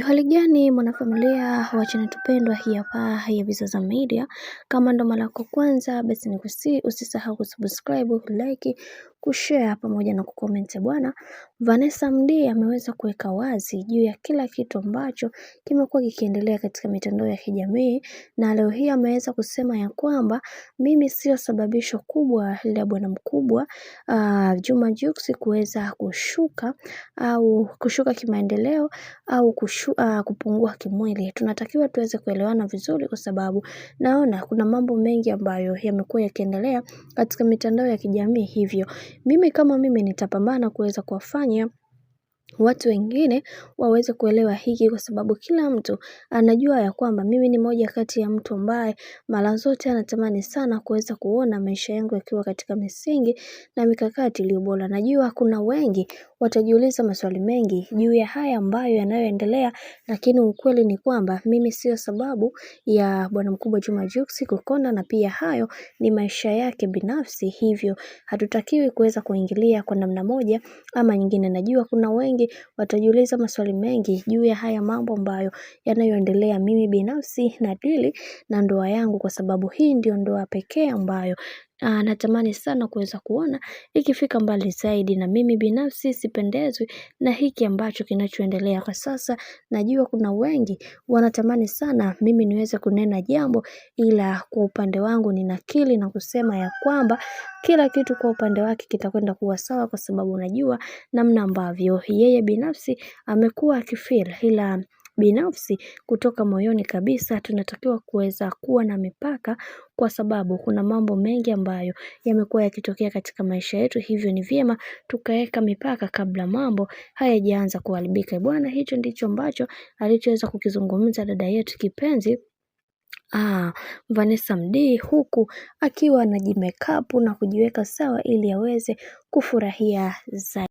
Hali gani mwanafamilia wa channel tupendwa hii hapa ya Bizaza Media. Kama ndo mara yako kwanza basi usisahau kusubscribe, kulike, kushare pamoja na kucomment bwana. Vanessa Mdee ameweza kuweka wazi juu ya kila kitu ambacho kimekuwa kikiendelea katika mitandao ya kijamii, na leo hii ameweza kusema ya kwamba mimi sio sababisho kubwa la bwana mkubwa Juma Jux kuweza kushuka kimaendeleo au kupungua kimwili. Tunatakiwa tuweze kuelewana vizuri, kwa sababu naona kuna mambo mengi ambayo yamekuwa yakiendelea katika mitandao ya kijamii. Hivyo mimi kama mimi nitapambana kuweza kuwafanya watu wengine waweze kuelewa hiki, kwa sababu kila mtu anajua ya kwamba mimi ni moja kati ya mtu ambaye mara zote anatamani sana kuweza kuona maisha yangu yakiwa katika misingi na mikakati iliyo bora. Najua kuna wengi watajiuliza maswali mengi juu ya haya ambayo yanayoendelea, lakini ukweli ni kwamba mimi sio sababu ya bwana mkubwa Juma Jux kukonda, na pia hayo ni maisha yake binafsi. Hivyo hatutakiwi kuweza kuingilia kwa namna moja ama nyingine. Najua kuna wengi watajiuliza maswali mengi juu ya haya mambo ambayo yanayoendelea. Mimi binafsi nadili na ndoa yangu, kwa sababu hii ndio ndoa pekee ambayo natamani sana kuweza kuona ikifika mbali zaidi, na mimi binafsi sipendezwi na hiki ambacho kinachoendelea kwa sasa. Najua kuna wengi wanatamani sana mimi niweze kunena jambo, ila kwa upande wangu ninakili na kusema ya kwamba kila kitu kwa upande wake kitakwenda kuwa sawa, kwa sababu najua namna ambavyo yeye binafsi amekuwa akifeel. Ila binafsi kutoka moyoni kabisa tunatakiwa kuweza kuwa na mipaka, kwa sababu kuna mambo mengi ambayo yamekuwa yakitokea katika maisha yetu. Hivyo ni vyema tukaweka mipaka kabla mambo hayajaanza kuharibika bwana. Hicho ndicho ambacho alichoweza kukizungumza dada yetu kipenzi Vanessa Mdee, huku akiwa anajimake up na kujiweka sawa ili aweze kufurahia zaidi.